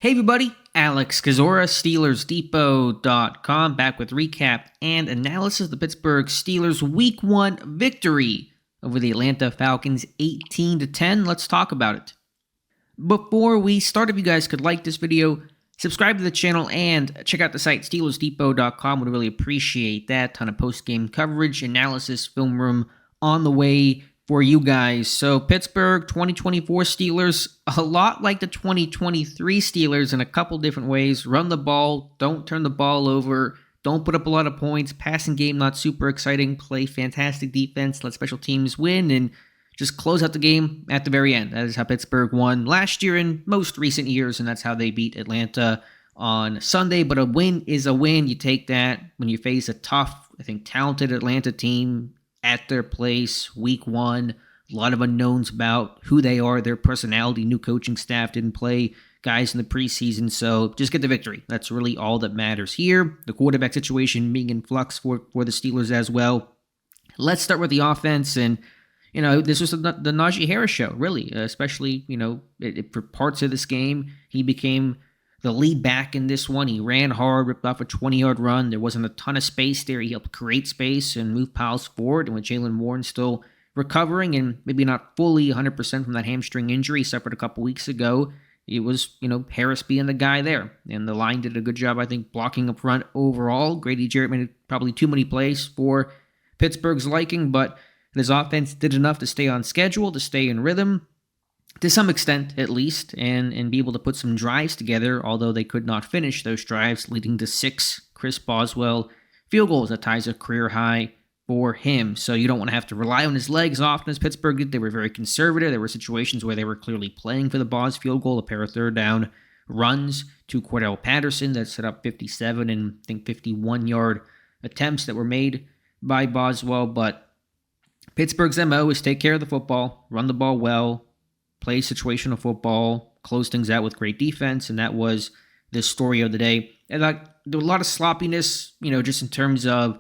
Hey everybody, Alex Kozora, SteelersDepot.com, back with recap and analysis of the Pittsburgh Steelers Week 1 victory over the Atlanta Falcons 18-10. Let's talk about it. Before we start, if you guys could like this video, subscribe to the channel, and check out the site SteelersDepot.com. Would really appreciate that. Ton of post-game coverage, analysis, film room on the way for you guys. So Pittsburgh 2024 Steelers, a lot like the 2023 Steelers in a couple different ways. Run the ball, don't turn the ball over, don't put up a lot of points, passing game not super exciting, play fantastic defense, let special teams win, and just close out the game at the very end. That is how Pittsburgh won last year and most recent years, and that's how they beat Atlanta on Sunday. But a win is a win. You take that when you face a tough, I think, talented Atlanta team at their place, week 1. A lot of unknowns about who they are, their personality. New coaching staff didn't play guys in the preseason, so just get the victory. That's really all that matters here. The quarterback situation being in flux for the Steelers as well. Let's start with the offense, and this was the Najee Harris show, really, especially for parts of this game. He became the lead back in this one. He ran hard, ripped off a 20-yard run. There wasn't a ton of space there. He helped create space and move piles forward. And with Jalen Warren still recovering and maybe not fully 100% from that hamstring injury he suffered a couple weeks ago, it was, Harris being the guy there. And the line did a good job, I think, blocking up front overall. Grady Jarrett made probably too many plays for Pittsburgh's liking, but his offense did enough to stay on schedule, to stay in rhythm, to some extent at least, and be able to put some drives together, although they could not finish those drives, leading to 6 Chris Boswell field goals. That ties a career high for him. So you don't want to have to rely on his legs often as Pittsburgh did. They were very conservative. There were situations where they were clearly playing for the Bos field goal, a pair of third down runs to Cordell Patterson that set up 57 and I think 51-yard attempts that were made by Boswell. But Pittsburgh's MO is take care of the football, run the ball well, play situational football, close things out with great defense, and that was the story of the day. And there was a lot of sloppiness, just in terms of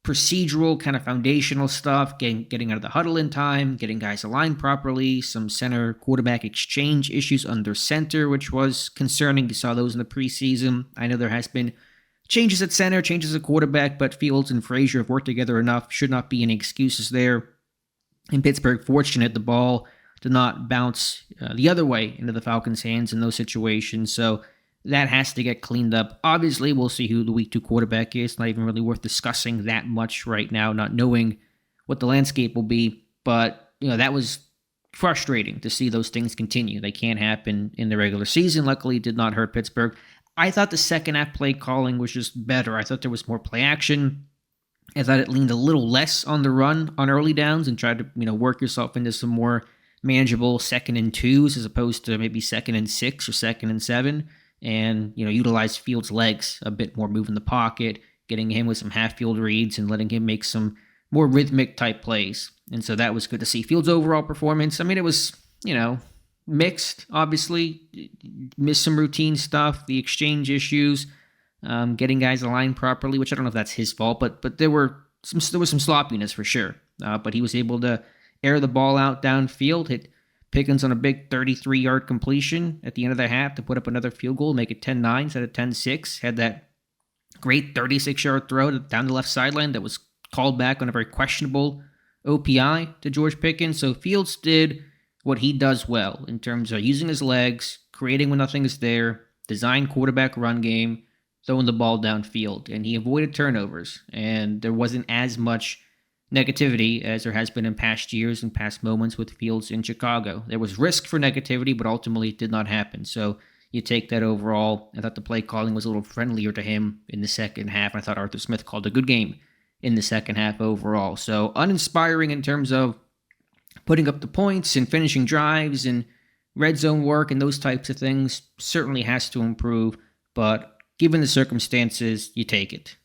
procedural kind of foundational stuff, getting out of the huddle in time, getting guys aligned properly, some center quarterback exchange issues under center, which was concerning. You saw those in the preseason. I know there has been changes at center, changes at quarterback, but Fields and Frazier have worked together enough. Should not be any excuses there. In Pittsburgh, fortunate the ball did not bounce the other way into the Falcons' hands in those situations. So that has to get cleaned up. Obviously, we'll see who the week 2 quarterback is. Not even really worth discussing that much right now, not knowing what the landscape will be. But, that was frustrating to see those things continue. They can't happen in the regular season. Luckily, it did not hurt Pittsburgh. I thought the second half play calling was just better. I thought there was more play action. I thought it leaned a little less on the run on early downs and tried to, work yourself into some more manageable 2nd and 2s as opposed to maybe 2nd and 6 or 2nd and 7, and utilize Fields' legs a bit more, moving the pocket, getting him with some half-field reads, and letting him make some more rhythmic type plays. And so that was good to see. Fields' overall performance, it was mixed. Obviously, missed some routine stuff, the exchange issues, getting guys aligned properly, which I don't know if that's his fault, but there was some sloppiness for sure. But he was able to air the ball out downfield, hit Pickens on a big 33-yard completion at the end of the half to put up another field goal, make it 10-9 instead of 10-6. Had that great 36-yard throw down the left sideline that was called back on a very questionable OPI to George Pickens. So Fields did what he does well in terms of using his legs, creating when nothing is there, design quarterback run game, throwing the ball downfield. And he avoided turnovers, and there wasn't as much negativity as there has been in past years and past moments with Fields in Chicago. There was risk for negativity, but ultimately it did not happen. So you take that overall. I thought the play calling was a little friendlier to him in the second half. I thought Arthur Smith called a good game in the second half overall. So uninspiring in terms of putting up the points and finishing drives and red zone work and those types of things. Certainly has to improve, but given the circumstances, you take it.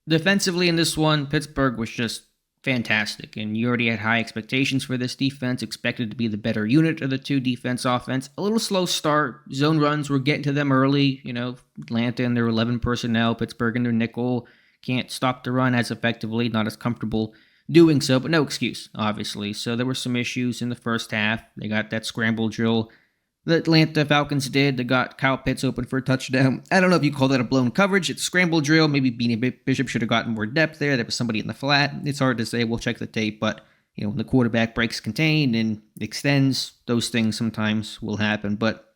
Defensively in this one, Pittsburgh was just fantastic, and you already had high expectations for this defense, expected to be the better unit of the two defense offense. A little slow start. Zone runs were getting to them early. Atlanta and their 11 personnel, Pittsburgh and their nickel can't stop the run as effectively, not as comfortable doing so, but no excuse, obviously. So there were some issues in the first half. They got that scramble drill the Atlanta Falcons did. They got Kyle Pitts open for a touchdown. I don't know if you call that a blown coverage. It's a scramble drill. Maybe Beanie Bishop should have gotten more depth there. There was somebody in the flat. It's hard to say. We'll check the tape. But, when the quarterback breaks contain and extends, those things sometimes will happen. But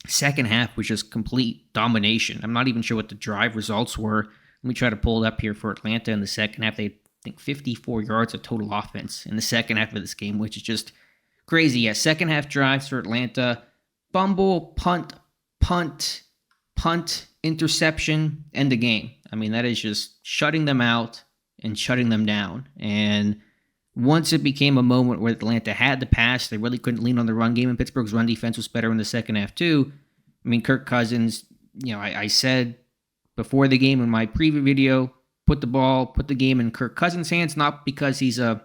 second half was just complete domination. I'm not even sure what the drive results were. Let me try to pull it up here for Atlanta in the second half. They had, I think, 54 yards of total offense in the second half of this game, which is just crazy. Yeah, second half drives for Atlanta. Fumble, punt, interception, end the game. I mean, that is just shutting them out and shutting them down. And once it became a moment where Atlanta had the pass, they really couldn't lean on the run game, and Pittsburgh's run defense was better in the second half too. I mean, Kirk Cousins, I said before the game in my preview video, put the game in Kirk Cousins' hands, not because he's a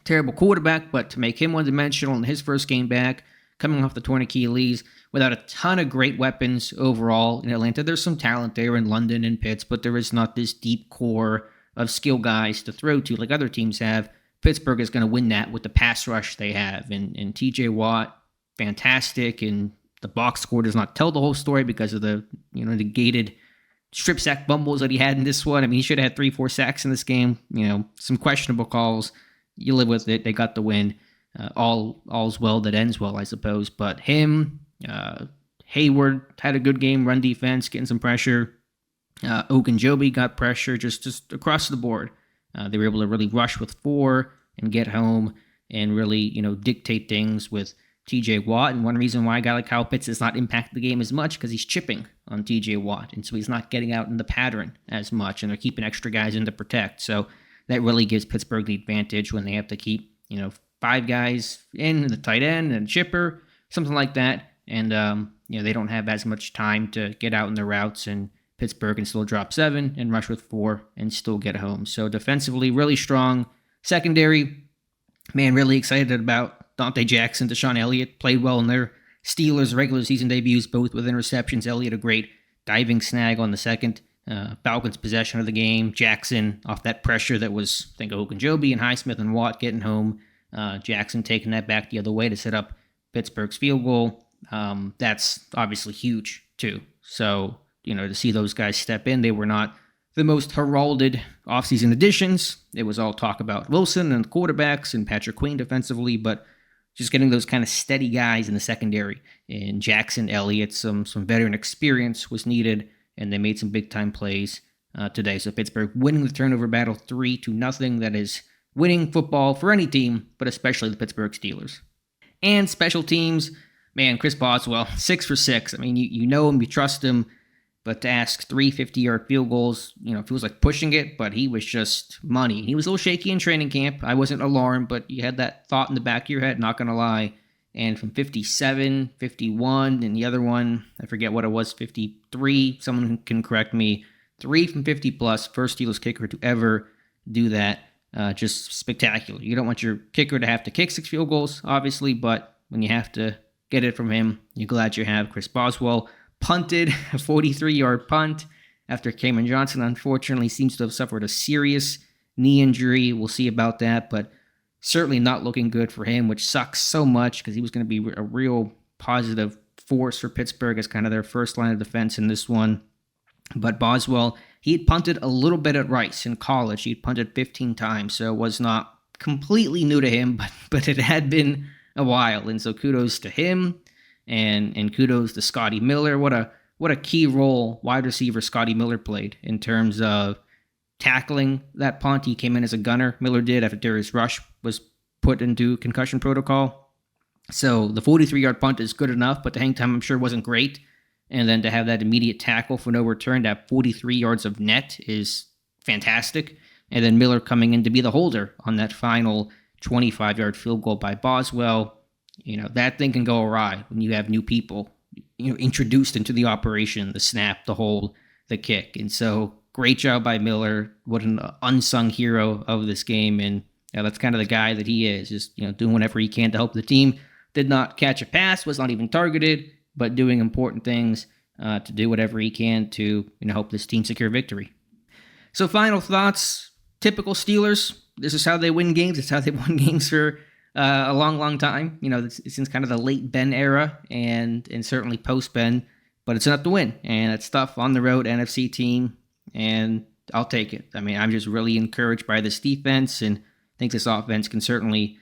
terrible quarterback, but to make him one-dimensional in his first game back, coming off the torn Achilles, without a ton of great weapons overall in Atlanta. There's some talent there in London and Pitts, but there is not this deep core of skill guys to throw to like other teams have. Pittsburgh is going to win that with the pass rush they have. And TJ Watt, fantastic, and the box score does not tell the whole story because of the negated strip sack bumbles that he had in this one. I mean, he should have had 3-4 sacks in this game. Some questionable calls. You live with it. They got the win. All's well that ends well, I suppose. But him, Hayward had a good game, run defense, getting some pressure. Ogunjobi got pressure just across the board. They were able to really rush with 4 and get home and really, dictate things with TJ Watt. And one reason why a guy like Kyle Pitts does not impact the game as much because he's chipping on TJ Watt. And so he's not getting out in the pattern as much, and they're keeping extra guys in to protect. So that really gives Pittsburgh the advantage when they have to keep, 5 guys in, the tight end and chipper, something like that. And, they don't have as much time to get out in the routes, and Pittsburgh can still drop 7 and rush with 4 and still get home. So defensively, really strong. Secondary, man, really excited about Dante Jackson, Deshaun Elliott. Played well in their Steelers regular season debuts, both with interceptions. Elliott, a great diving snag on the second. Falcons possession of the game. Jackson off that pressure that was, I think, Ogunjobi and Highsmith and Watt getting home. Jackson taking that back the other way to set up Pittsburgh's field goal. That's obviously huge, too. So, to see those guys step in, they were not the most heralded offseason additions. It was all talk about Wilson and the quarterbacks and Patrick Queen defensively, but just getting those kind of steady guys in the secondary. And Jackson, Elliott, some veteran experience was needed, and they made some big-time plays today. So Pittsburgh winning the turnover battle 3-0. That is winning football for any team, but especially the Pittsburgh Steelers. And special teams, man, Chris Boswell, 6 for 6. I mean, you know him, you trust him. But to ask 3 50-yard field goals, feels like pushing it, but he was just money. He was a little shaky in training camp. I wasn't alarmed, but you had that thought in the back of your head, not going to lie. And from 57, 51, and the other one, I forget what it was, 53, someone can correct me, 3 from 50+, first Steelers kicker to ever do that. Just spectacular. You don't want your kicker to have to kick 6 field goals, obviously, but when you have to get it from him, you're glad you have Chris Boswell. Punted a 43-yard punt after Cameron Johnson, unfortunately, seems to have suffered a serious knee injury. We'll see about that, but certainly not looking good for him, which sucks so much because he was going to be a real positive force for Pittsburgh as kind of their first line of defense in this one. But Boswell, he had punted a little bit at Rice in college. He had punted 15 times, so it was not completely new to him, but it had been a while. And so kudos to him. And kudos to Scotty Miller. What a key role wide receiver Scotty Miller played in terms of tackling that punt. He came in as a gunner. Miller did after Darius Rush was put into concussion protocol. So the 43-yard punt is good enough, but the hang time I'm sure wasn't great. And then to have that immediate tackle for no return, to have 43 yards of net is fantastic. And then Miller coming in to be the holder on that final 25-yard field goal by Boswell. That thing can go awry when you have new people, introduced into the operation, the snap, the hold, the kick. And so great job by Miller. What an unsung hero of this game. And that's kind of the guy that he is, just, doing whatever he can to help the team. Did not catch a pass, was not even targeted, but doing important things to do whatever he can to help this team secure victory. So final thoughts, typical Steelers. This is how they win games. It's how they won games for a long time. Since kind of the late Ben era and certainly post Ben, but it's enough to win, and it's tough on the road NFC team, and I'll take it. I mean, I'm just really encouraged by this defense, and I think this offense can certainly,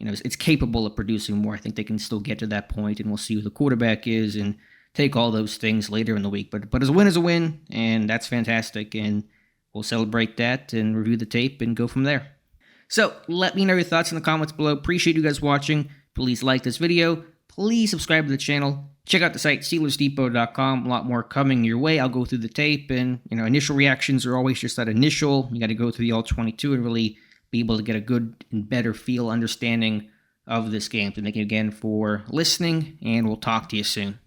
it's capable of producing more. I think they can still get to that point, and we'll see who the quarterback is and take all those things later in the week. But as a win is a win, and that's fantastic, and we'll celebrate that and review the tape and go from there. So let me know your thoughts in the comments below. Appreciate you guys watching. Please like this video. Please subscribe to the channel. Check out the site, SteelersDepot.com. A lot more coming your way. I'll go through the tape, and initial reactions are always just that initial. You got to go through the all 22 and really be able to get a good and better understanding of this game. So thank you again for listening, and we'll talk to you soon.